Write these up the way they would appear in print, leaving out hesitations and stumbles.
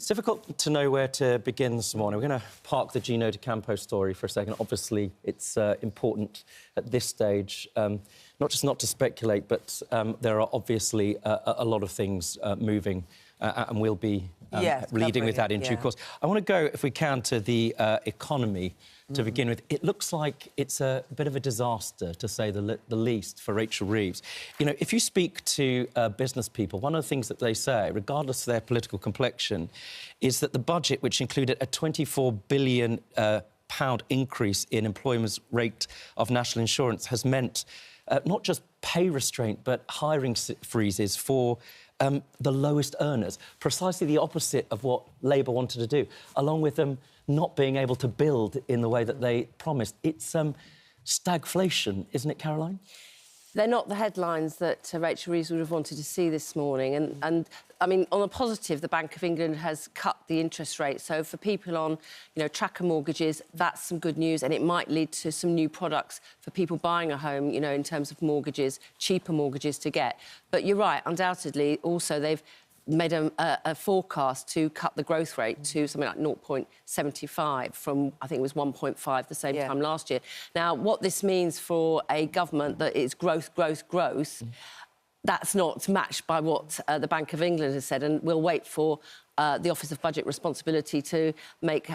It's difficult to know where to begin this morning. We're going to park the Gino D'Acampo story for a second. Obviously, it's important at this stage, not just not to speculate, but there are obviously a lot of things moving, and we'll be leading with that in due course. I want to go, if we can, to the economy to begin with. It looks like it's a bit of a disaster, to say the least, for Rachel Reeves. You know, if you speak to business people, one of the things that they say, regardless of their political complexion, is that the budget, which included a £24 billion pound increase in employment rate of national insurance, has meant not just pay restraint, but hiring freezes for the lowest earners, precisely the opposite of what Labour wanted to do, along with them not being able to build in the way that they promised. It's stagflation, isn't it, Caroline? They're not the headlines that Rachel Reeves would have wanted to see this morning. And I mean, on a positive, the Bank of England has cut the interest rate. So for people on, you know, tracker mortgages, that's some good news, and it might lead to some new products for people buying a home, you know, in terms of mortgages, cheaper mortgages to get. But you're right, undoubtedly, also they've made a forecast to cut the growth rate to something like 0.75 from, I think it was 1.5 the same time last year. Now, what this means for a government that is growth, that's not matched by what the Bank of England has said, and we'll wait for the Office of Budget Responsibility to make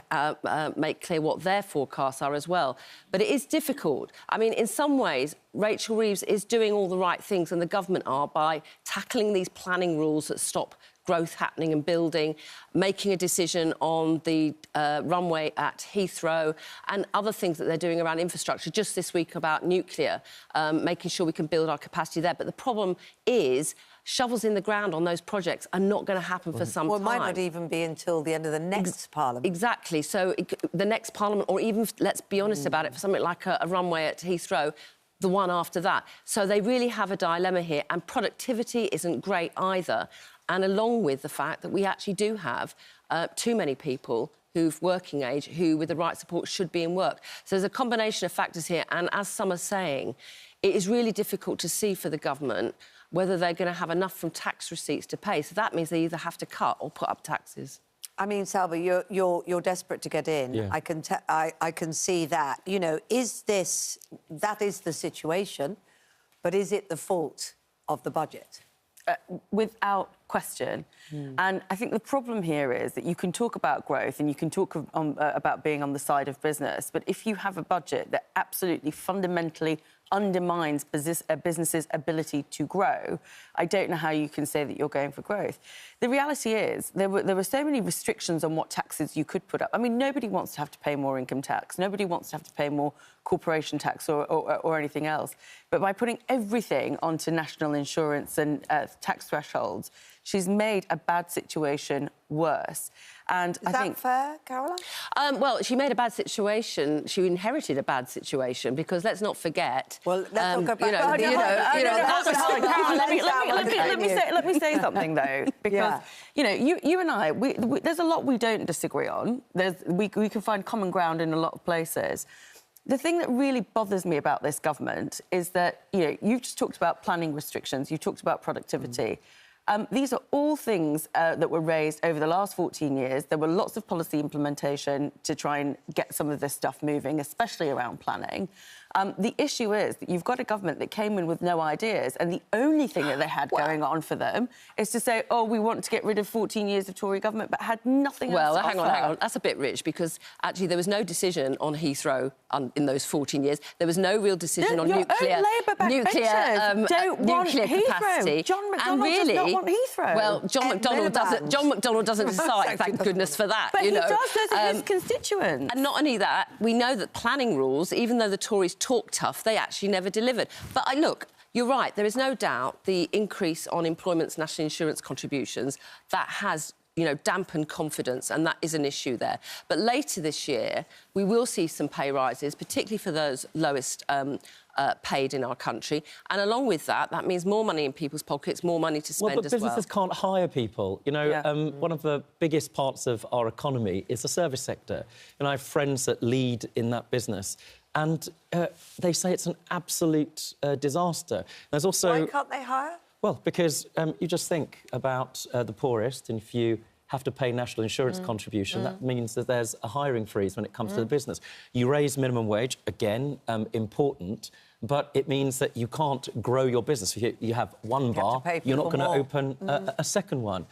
clear what their forecasts are as well. But it is difficult. I mean, in some ways, Rachel Reeves is doing all the right things, and the government are, by tackling these planning rules that stop growth happening and building, making a decision on the runway at Heathrow and other things that they're doing around infrastructure, just this week about nuclear, making sure we can build our capacity there. But the problem is shovels in the ground on those projects are not going to happen for some time. Well, it might not even be until the end of the next Parliament. Exactly. So the next Parliament, or even, let's be honest about it, for something like a runway at Heathrow, the one after that. So they really have a dilemma here, and productivity isn't great either. And along with the fact that we actually do have too many people who've working age, who, with the right support, should be in work. So there's a combination of factors here, and as some are saying, it is really difficult to see for the government whether they're going to have enough from tax receipts to pay. So that means they either have to cut or put up taxes. I mean, Salva, you're desperate to get in. Yeah. I can see that. You know, that is the situation, but is it the fault of the budget? Without question. And I think the problem here is that you can talk about growth and you can talk about being on the side of business, but if you have a budget that absolutely fundamentally undermines business's ability to grow, I don't know how you can say that you're going for growth. The reality is there were so many restrictions on what taxes you could put up. I mean, nobody wants to have to pay more income tax. Nobody wants to have to pay more corporation tax or anything else. But by putting everything onto national insurance and tax thresholds, she's made a bad situation worse. And I think... Is that fair, Caroline? Well, she made a bad situation. She inherited a bad situation, because let's not forget... Well, let's not go back... Let me say something, though, because, you know, you and I, there's a lot we don't disagree on. We can find common ground in a lot of places. The thing that really bothers me about this government is that, you know, you've just talked about planning restrictions, you talked about productivity. These are all things that were raised over the last 14 years. There were lots of policy implementation to try and get some of this stuff moving, especially around planning. The issue is that you've got a government that came in with no ideas, and the only thing that they had going on for them is to say, oh, we want to get rid of 14 years of Tory government, but had nothing else to offer. Well, hang on. That's a bit rich, because actually there was no decision on Heathrow in those 14 years. There was no real decision on nuclear capacity. John McDonnell does not want Heathrow. Well, John McDonnell doesn't decide. Thank goodness for that. But he does. Those are his constituents. And not only that, we know that planning rules, even though the Tories talk tough, they actually never delivered. But look, you're right. There is no doubt the increase on employment's national insurance contributions, that has, you know, dampened confidence, and that is an issue there. But later this year, we will see some pay rises, particularly for those lowest paid in our country. And along with that, that means more money in people's pockets, more money to spend as well. But businesses can't hire people. You know, one of the biggest parts of our economy is the service sector. And I have friends that lead in that business, and they say it's an absolute disaster. There's also... Why can't they hire? Well, because you just think about the poorest, and if you have to pay national insurance contribution. That means that there's a hiring freeze when it comes to the business. You raise minimum wage, again, important, but it means that you can't grow your business. If you have one bar, you're not going to open a second one.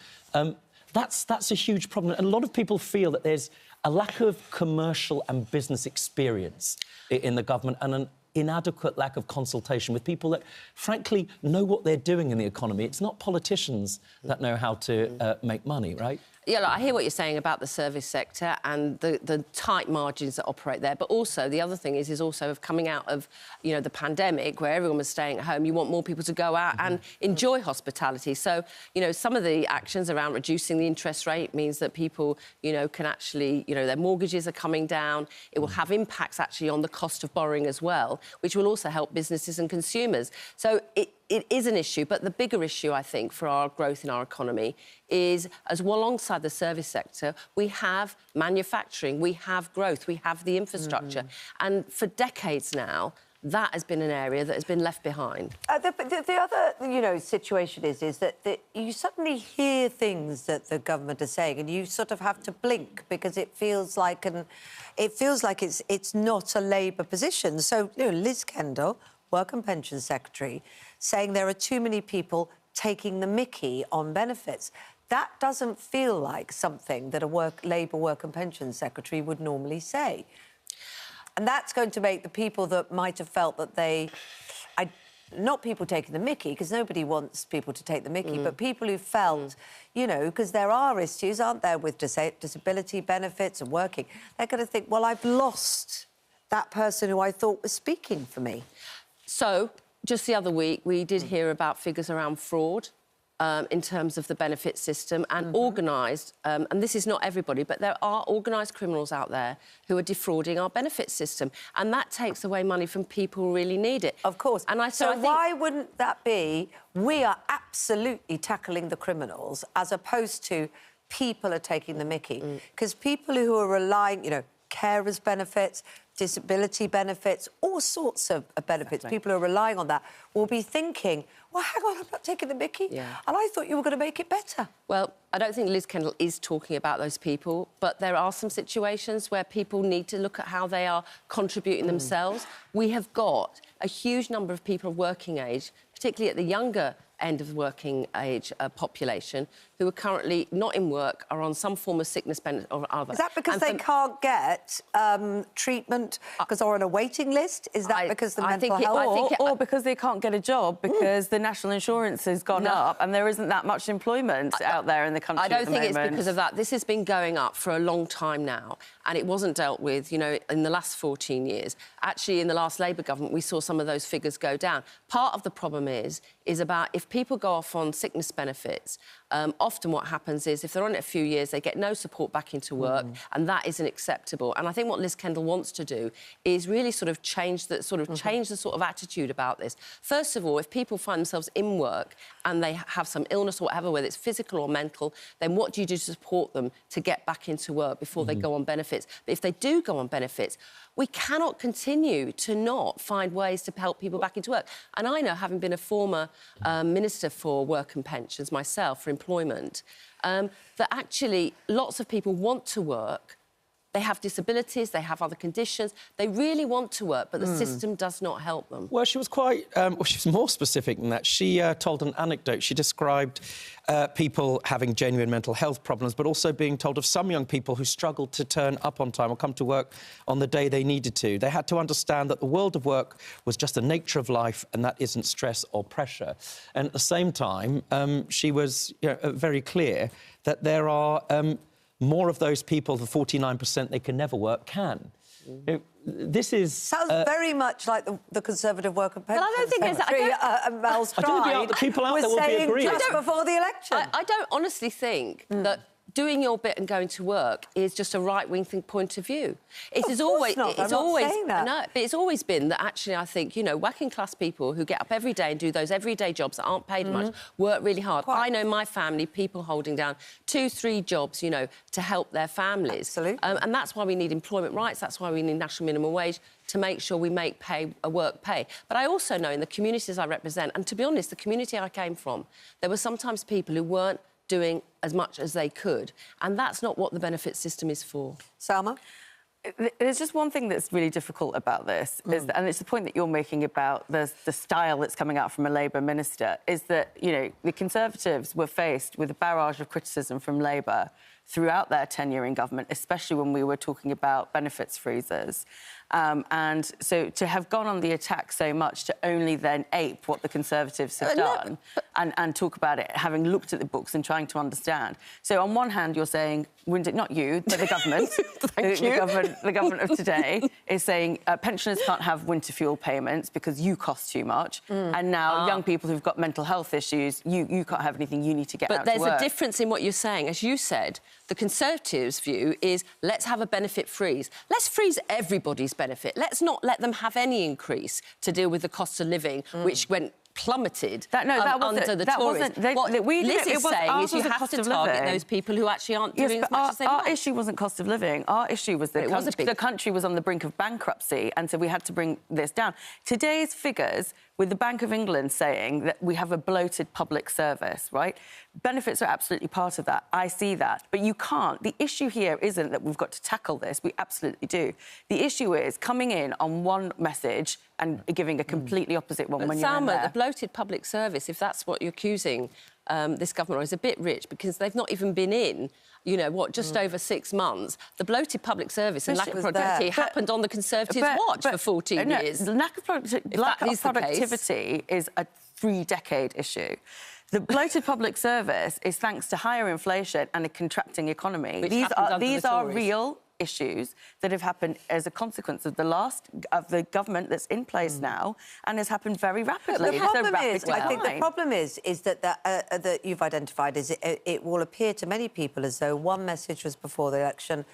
That's a huge problem. And a lot of people feel that there's a lack of commercial and business experience in the government and an inadequate lack of consultation with people that, frankly, know what they're doing in the economy. It's not politicians that know how to make money, right? Yeah, look, I hear what you're saying about the service sector and the tight margins that operate there, but also the other thing is also of coming out of, you know, the pandemic where everyone was staying at home, you want more people to go out and enjoy hospitality. So, you know, some of the actions around reducing the interest rate means that people, you know, can actually, you know, their mortgages are coming down. It will have impacts actually on the cost of borrowing as well, which will also help businesses and consumers. So it is an issue, but the bigger issue, I think, for our growth in our economy is, as well alongside the service sector, we have manufacturing, we have growth, we have the infrastructure. And for decades now, that has been an area that has been left behind. The other, you know, situation is that you suddenly hear things that the government are saying and you sort of have to blink because it feels like it's not a Labour position. So, you know, Liz Kendall, Work and Pensions Secretary, saying there are too many people taking the mickey on benefits. That doesn't feel like something that a Labour Work and Pensions Secretary would normally say. And that's going to make the people that might have felt that not people taking the mickey, because nobody wants people to take the mickey, but people who felt, you know, because there are issues, aren't there, with disability benefits and working. They're going to think, well, I've lost that person who I thought was speaking for me. So, just the other week, we did hear about figures around fraud in terms of the benefit system and organised, and this is not everybody, but there are organised criminals out there who are defrauding our benefit system, and that takes away money from people who really need it. Of course. And I think, why wouldn't that be, we are absolutely tackling the criminals as opposed to people are taking the mickey? Because people who are relying, you know, carers' benefits, disability benefits, all sorts of benefits. Exactly. People who are relying on that will be thinking, well, hang on, I'm not taking the mickey. Yeah. And I thought you were going to make it better. Well, I don't think Liz Kendall is talking about those people, but there are some situations where people need to look at how they are contributing themselves. We have got a huge number of people of working age, particularly at the younger end of the working age population, who are currently not in work, are on some form of sickness benefit or other. Is that because they can't get treatment because they're on a waiting list? Is that because the mental health... Or because they can't get a job because the national insurance has gone up and there isn't that much employment out there in the country I don't at the think moment. It's because of that. This has been going up for a long time now, and it wasn't dealt with, you know, in the last 14 years. Actually, in the last Labour government, we saw some of those figures go down. Part of the problem is about if people go off on sickness benefits, often what happens is if they're on it a few years, they get no support back into work, and that isn't acceptable. And I think what Liz Kendall wants to do is really sort of change the sort of attitude about this. First of all, if people find themselves in work and they have some illness or whatever, whether it's physical or mental, then what do you do to support them to get back into work before they go on benefits? But if they do go on benefits, we cannot continue to not find ways to help people back into work. And I know, having been a former Minister for Work and Pensions myself, for employment, that actually lots of people want to work. They have disabilities, they have other conditions. They really want to work, but the system does not help them. Well, she was quite... she was more specific than that. She told an anecdote. She described people having genuine mental health problems, but also being told of some young people who struggled to turn up on time or come to work on the day they needed to. They had to understand that the world of work was just the nature of life and that isn't stress or pressure. And at the same time, she was very clear that there are... more of those people, the 49% they can never work, can. This is... Sounds very much like the Conservative Work and Pensions Secretary, Mel Stride, was saying just before the election. I don't honestly think that doing your bit and going to work is just a right-wing point of view. It is always... I'm not saying that. No, but it's always been that, actually, I think, you know, working-class people who get up every day and do those everyday jobs that aren't paid much, work really hard. I know my family, people holding down 2, 3 jobs, you know, to help their families. Absolutely. And that's why we need employment rights, that's why we need national minimum wage, to make sure we make work pay. But I also know in the communities I represent, and to be honest, the community I came from, there were sometimes people who weren't doing as much as they could. And that's not what the benefit system is for. Salma? There's just one thing that's really difficult about this, and it's the point that you're making about the style that's coming out from a Labour minister, is that, you know, the Conservatives were faced with a barrage of criticism from Labour throughout their tenure in government, especially when we were talking about benefits freezers. And so to have gone on the attack so much to only then ape what the Conservatives have done and talk about it, having looked at the books and trying to understand. So on one hand, you're saying, not you, but the government, the government of today is saying pensioners can't have winter fuel payments because you cost too much. And now young people who've got mental health issues, you can't have anything, you need to get out to work. But there's a difference in what you're saying. As you said, the Conservatives' view is let's have a benefit freeze. Let's freeze everybody's benefit. Let's not let them have any increase to deal with the cost of living, which went plummeted under the Tories. What Liz is saying is you have to target those people who actually aren't doing as much as they might. Our issue wasn't cost of living. Our issue was that the country was on the brink of bankruptcy, and so we had to bring this down. Today's figures, with the Bank of England saying that we have a bloated public service, right? Benefits are absolutely part of that. I see that. But you can't. The issue here isn't that we've got to tackle this. We absolutely do. The issue is coming in on one message and giving a completely opposite one when you're in there. The bloated public service, if that's what you're accusing this government of, is a bit rich because they've not even been in, you know, what, just over 6 months. The bloated public service and lack of productivity happened on the Conservatives' watch for 14 years. The lack of productivity is a 3-decade issue. The bloated public service is thanks to higher inflation and a contracting economy. These are real issues that have happened as a consequence of the government that's in place now, and has happened very rapidly. The problem is, I think the problem is that that you've identified is it will appear to many people as though one message was before the election,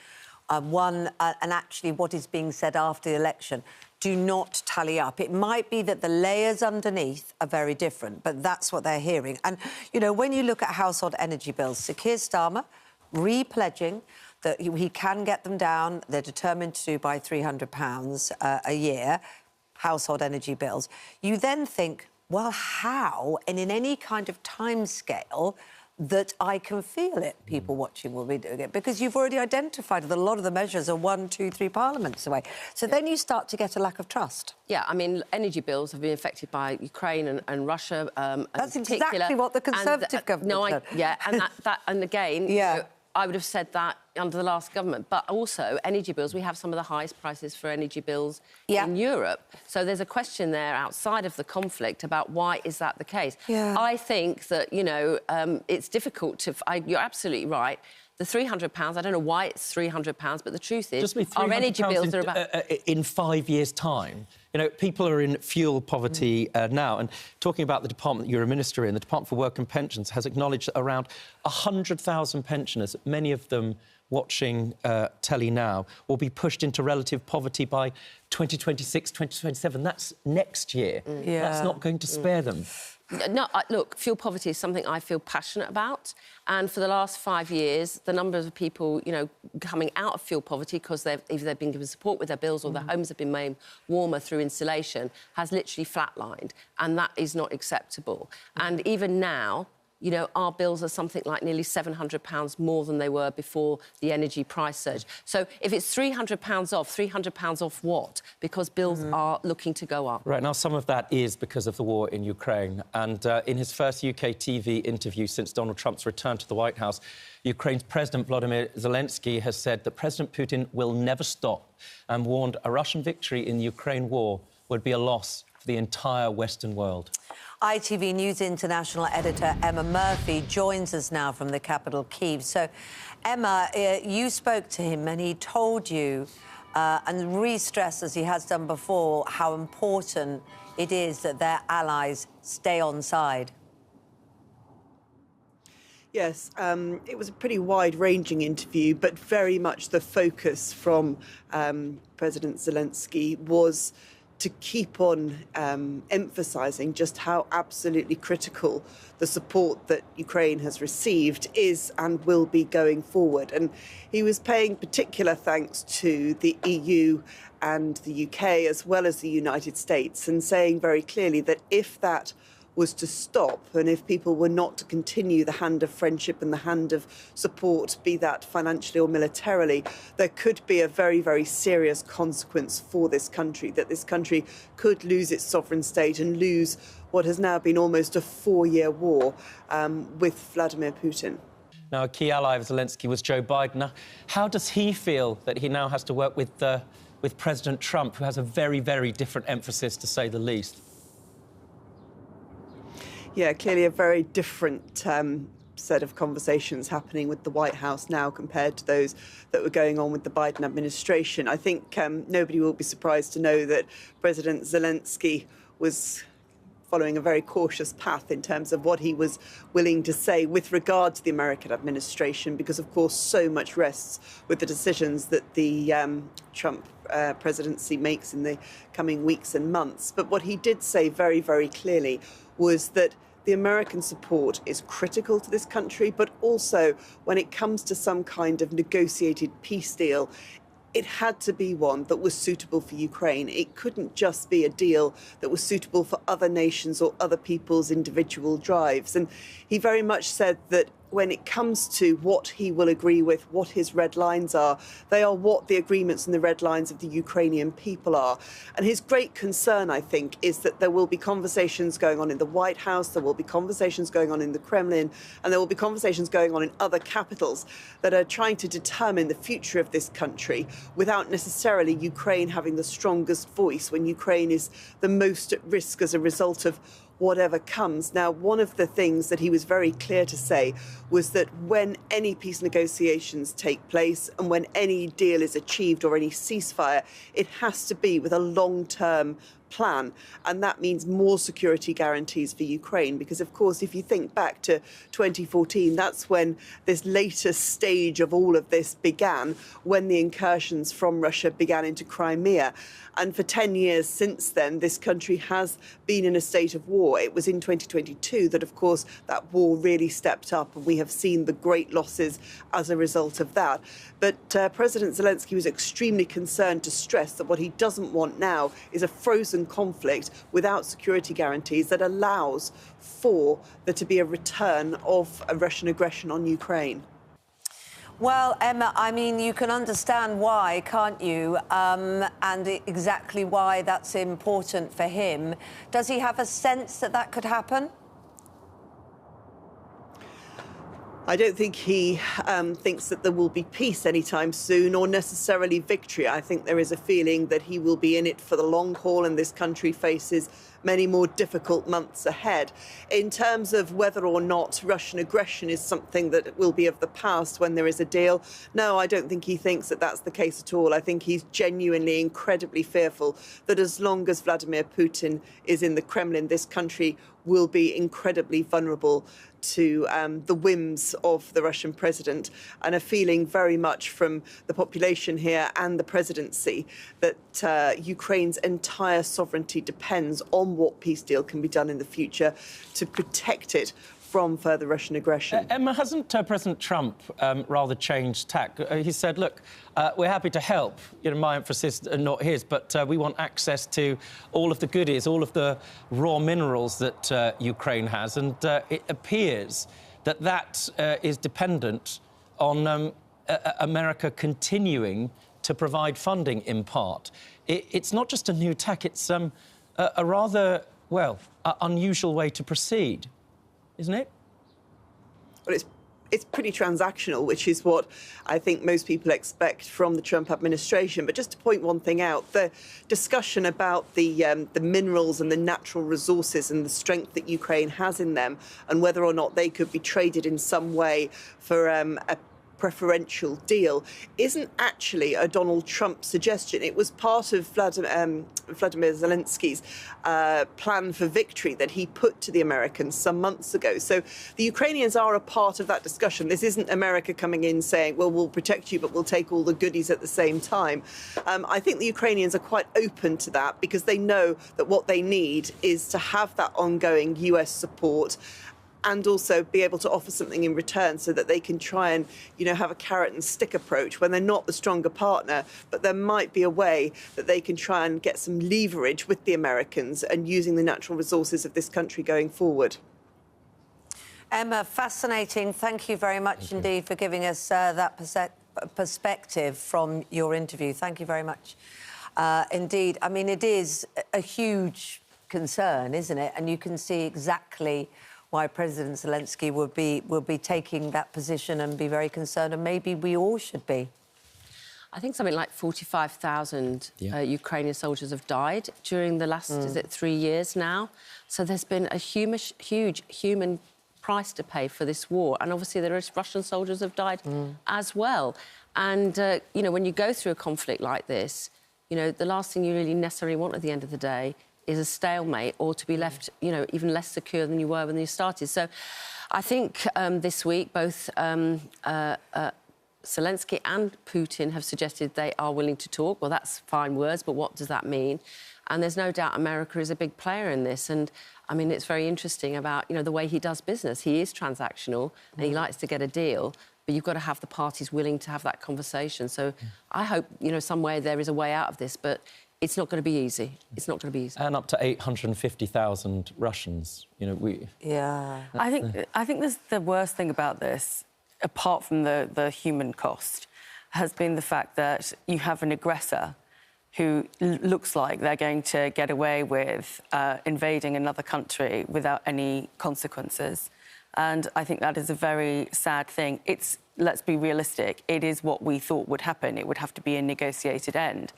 and actually what is being said after the election do not tally up. It might be that the layers underneath are very different, but that's what they're hearing. And, you know, when you look at household energy bills, Sir Keir Starmer re-pledging that he can get them down, they're determined to, by £300 a year, household energy bills. You then think, well, how, and in any kind of timescale that I can feel it, people watching will be doing it, because you've already identified that a lot of the measures are 1, 2, 3 parliaments away. So then you start to get a lack of trust. Yeah, I mean, energy bills have been affected by Ukraine and Russia. That's exactly what the Conservative government said. And again, you know, I would have said that under the last government. But also, energy bills, we have some of the highest prices for energy bills in Europe. So there's a question there outside of the conflict about why is that the case. I think that, you know, it's difficult to... you're absolutely right. The £300, I don't know why it's £300, but the truth is our energy bills are about... in 5 years' time. You know, people are in fuel poverty now. And talking about the department that you're a minister in, the Department for Work and Pensions has acknowledged that around 100,000 pensioners, many of them watching telly now, will be pushed into relative poverty by 2026, 2027. That's next year. That's not going to spare them. No, look, fuel poverty is something I feel passionate about. And for the last 5 years, the number of people, you know, coming out of fuel poverty because either they've been given support with their bills or their homes have been made warmer through insulation has literally flatlined. And that is not acceptable. And even now, you know, our bills are something like nearly £700 more than they were before the energy price surge. So if it's £300 off, £300 off what? Because bills are looking to go up. Right, now some of that is because of the war in Ukraine. And in his first UK TV interview since Donald Trump's return to the White House, Ukraine's President Volodymyr Zelensky has said that President Putin will never stop and warned a Russian victory in the Ukraine war would be a loss for the entire Western world. ITV News International editor Emma Murphy joins us now from the capital, Kyiv. So, Emma, you spoke to him and he told you, and re-stressed, as he has done before, how important it is that their allies stay on side. Yes, it was a pretty wide-ranging interview, but very much the focus from President Zelensky was to keep on emphasising just how absolutely critical the support that Ukraine has received is and will be going forward. And he was paying particular thanks to the EU and the UK as well as the United States, and saying very clearly that if that was to stop, and if people were not to continue the hand of friendship and the hand of support, be that financially or militarily, there could be a very, very serious consequence for this country, that this country could lose its sovereign state and lose what has now been almost a 4-year war with Vladimir Putin. Now, a key ally of Zelensky was Joe Biden. Now, how does he feel that he now has to work with President Trump, who has a very, very different emphasis, to say the least? Yeah, clearly a very different set of conversations happening with the White House now compared to those that were going on with the Biden administration. I think nobody will be surprised to know that President Zelensky was following a very cautious path in terms of what he was willing to say with regard to the American administration, because, of course, so much rests with the decisions that the Trump presidency makes in the coming weeks and months. But what he did say very, very clearly was that the American support is critical to this country, but also when it comes to some kind of negotiated peace deal, it had to be one that was suitable for Ukraine. It couldn't just be a deal that was suitable for other nations or other people's individual drives. And he very much said that when it comes to what he will agree with, what his red lines are, they are what the agreements and the red lines of the Ukrainian people are. And his great concern, I think, is that there will be conversations going on in the White House, there will be conversations going on in the Kremlin, and there will be conversations going on in other capitals that are trying to determine the future of this country without necessarily Ukraine having the strongest voice, when Ukraine is the most at risk as a result of whatever comes. Now, one of the things that he was very clear to say was that when any peace negotiations take place and when any deal is achieved or any ceasefire, it has to be with a long-term plan, and that means more security guarantees for Ukraine, because of course if you think back to 2014, that's when this latest stage of all of this began, when the incursions from Russia began into Crimea. And for 10 years since then, this country has been in a state of war. It was in 2022 that, of course, that war really stepped up, and we have seen the great losses as a result of that. But President Zelensky was extremely concerned to stress that what he doesn't want now is a frozen conflict without security guarantees that allows for there to be a return of a Russian aggression on Ukraine. Well, Emma, I mean, you can understand why, can't you? And exactly why that's important for him. Does he have a sense that that could happen? I don't think he thinks that there will be peace anytime soon, or necessarily victory. I think there is a feeling that he will be in it for the long haul, and this country faces many more difficult months ahead. In terms of whether or not Russian aggression is something that will be of the past when there is a deal, no, I don't think he thinks that that's the case at all. I think he's genuinely incredibly fearful that as long as Vladimir Putin is in the Kremlin, this country will be incredibly vulnerable to the whims of the Russian president, and a feeling very much from the population here and the presidency that Ukraine's entire sovereignty depends on what peace deal can be done in the future to protect it from further Russian aggression. Emma, hasn't President Trump rather changed tack? He said, look, we're happy to help. You know, my emphasis, not his, but we want access to all of the goodies, all of the raw minerals that Ukraine has. And it appears that that is dependent on America continuing to provide funding in part. It's not just a new tack, it's a rather, well, unusual way to proceed. Isn't it? Well, it's pretty transactional, which is what I think most people expect from the Trump administration. But just to point one thing out, the discussion about the minerals and the natural resources and the strength that Ukraine has in them, and whether or not they could be traded in some way for a preferential deal, isn't actually a Donald Trump suggestion. It was part of Vladimir Zelensky's plan for victory that he put to the Americans some months ago. So the Ukrainians are a part of that discussion. This isn't America coming in saying, well, we'll protect you, but we'll take all the goodies at the same time. I think the Ukrainians are quite open to that, because they know that what they need is to have that ongoing US support and also be able to offer something in return so that they can try and, have a carrot and stick approach when they're not the stronger partner. But there might be a way that they can try and get some leverage with the Americans and using the natural resources of this country going forward. Emma, fascinating. Thank you very much indeed for giving us that perspective from your interview. Thank you very much indeed. I mean, it is a huge concern, isn't it? And you can see exactly why President Zelensky would be taking that position and be very concerned, and maybe we all should be. I think something like 45,000 Ukrainian soldiers have died during the last, is it 3 years now? So there's been a huge human price to pay for this war. And obviously there are Russian soldiers have died as well. And, when you go through a conflict like this, the last thing you really necessarily want at the end of the day is a stalemate or to be left, even less secure than you were when you started. So I think this week both Zelensky and Putin have suggested they are willing to talk. Well, that's fine words, but what does that mean? And there's no doubt America is a big player in this. And, I mean, it's very interesting about, the way he does business. He is transactional and he likes to get a deal, but you've got to have the parties willing to have that conversation. So I hope, some way there is a way out of this, but it's not going to be easy. It's not going to be easy. And up to 850,000 Russians, Yeah. I think there's the worst thing about this, apart from the human cost, has been the fact that you have an aggressor who looks like they're going to get away with invading another country without any consequences. And I think that is a very sad thing. Let's be realistic, it is what we thought would happen. It would have to be a negotiated end.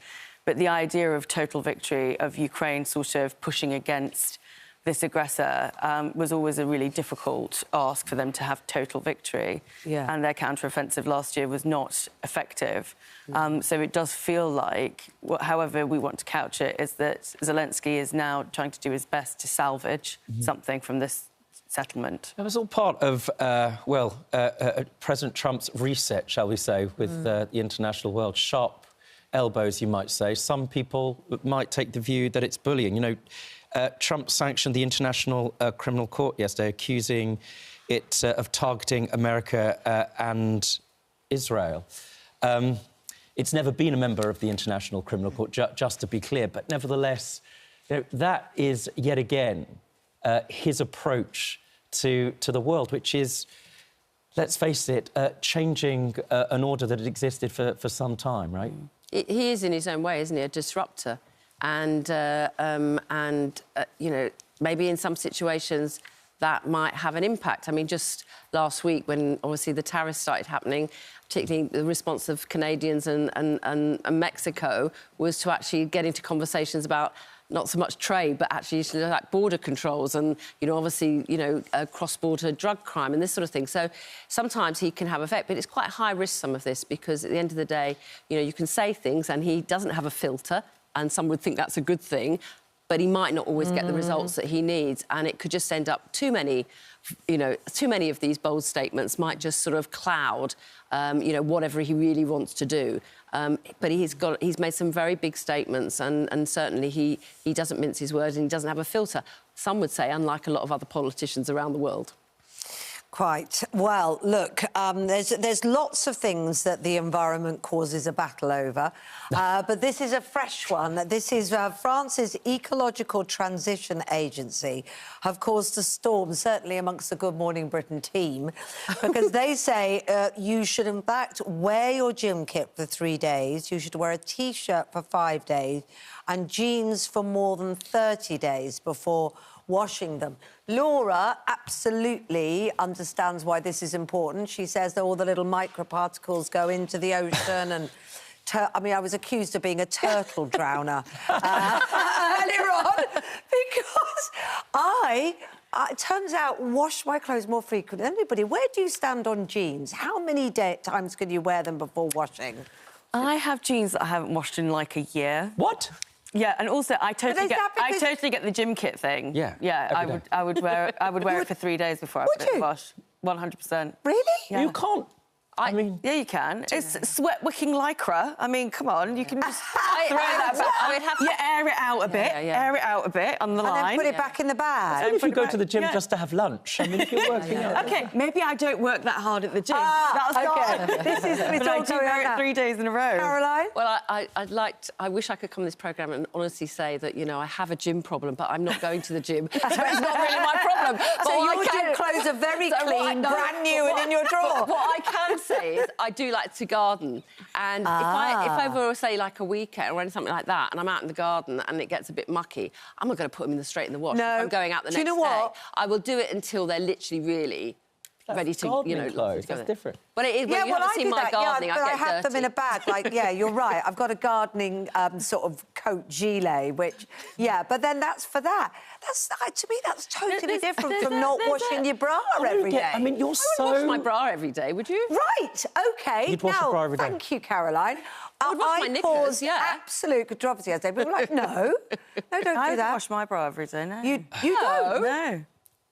But the idea of total victory, of Ukraine sort of pushing against this aggressor, was always a really difficult ask for them to have total victory. Yeah. And their counter-offensive last year was not effective. So it does feel like, however we want to couch it, is that Zelensky is now trying to do his best to salvage something from this settlement. It was all part of, President Trump's reset, shall we say, with the international world. Sharp elbows, you might say. Some people might take the view that it's bullying. Trump sanctioned the International Criminal Court yesterday, accusing it of targeting America and Israel. It's never been a member of the International Criminal Court, just to be clear, but nevertheless, that is, yet again, his approach to the world, which is, let's face it, changing an order that had existed for some time, right? He is, in his own way, isn't he, a disruptor? And maybe in some situations that might have an impact. I mean, just last week when, obviously, the tariffs started happening, particularly the response of Canadians and Mexico was to actually get into conversations about not so much trade, but actually like border controls and, obviously, cross-border drug crime and this sort of thing. So sometimes he can have effect, but it's quite high risk, some of this, because at the end of the day, you can say things and he doesn't have a filter, and some would think that's a good thing, but he might not always get the results that he needs, and it could just end up too many of these bold statements might just sort of cloud, whatever he really wants to do. But he's made some very big statements, and certainly he doesn't mince his words and he doesn't have a filter. Some would say, unlike a lot of other politicians around the world. Quite. Well, look, there's lots of things that the environment causes a battle over, but this is a fresh one. This is France's Ecological Transition Agency have caused a storm, certainly amongst the Good Morning Britain team, because they say you should, in fact, wear your gym kit for 3 days, you should wear a T-shirt for 5 days and jeans for more than 30 days before washing them. Laura absolutely understands why this is important. She says that all the little microparticles go into the ocean and... I was accused of being a turtle drowner earlier on because it turns out, wash my clothes more frequently than anybody. Where do you stand on jeans? How many times can you wear them before washing? I have jeans that I haven't washed in like a year. What? Yeah, and also I totally get the gym kit thing. Yeah. Yeah, I would wear it for 3 days before I put it in the wash. 100%. Really? Yeah. You can't I mean... Yeah, you can. It's sweat-wicking lycra. I mean, come on, you can just throw that back. I would have to... You air it out a bit, air it out a bit on the line. And then put it back in the bag. And if you go to the gym just to have lunch, I mean, if you're working out... OK, maybe I don't work that hard at the gym. This is... But I do wear it 3 days in a row. Caroline? Well, I wish I could come on this programme and honestly say that, you know, I have a gym problem, but I'm not going to the gym, so it's not really my problem. But So your gym clothes are very clean, brand new and in your drawer. What I can say is I do like to garden, and if I ever say like a weekend or something like that, and I'm out in the garden and it gets a bit mucky, I'm not going to put them straight in the wash. No. If I'm going out the next Do you know what? day, I will do it until they're literally really ready to, you know, clothes. That's different. But it is, when you haven't seen my gardening, but I I get have them dirty. in a bag. Like, yeah, you're right. I've got a gardening sort of coat gilet, which, yeah, but then that's for that. That's to me, that's totally different from not washing your bra every day. I mean, you're so... I would wash my bra every day, would you? Right, OK. You'd wash your bra every day. Thank you, Caroline. I would wash my knickers, caused yeah. absolute controversy yesterday. People were like, no, don't do I that. wash my bra every day, no. You don't? No.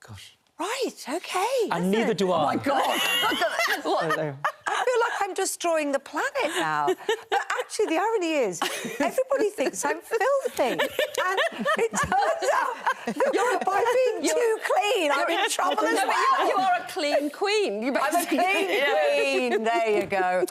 Gosh. Right, OK. And neither do I. Oh, my God. I feel like I'm destroying the planet now. But actually, the irony is, everybody thinks I'm filthy. And it turns out that by being too clean, I'm in trouble as well. You are a clean queen. I'm a clean queen. There you go.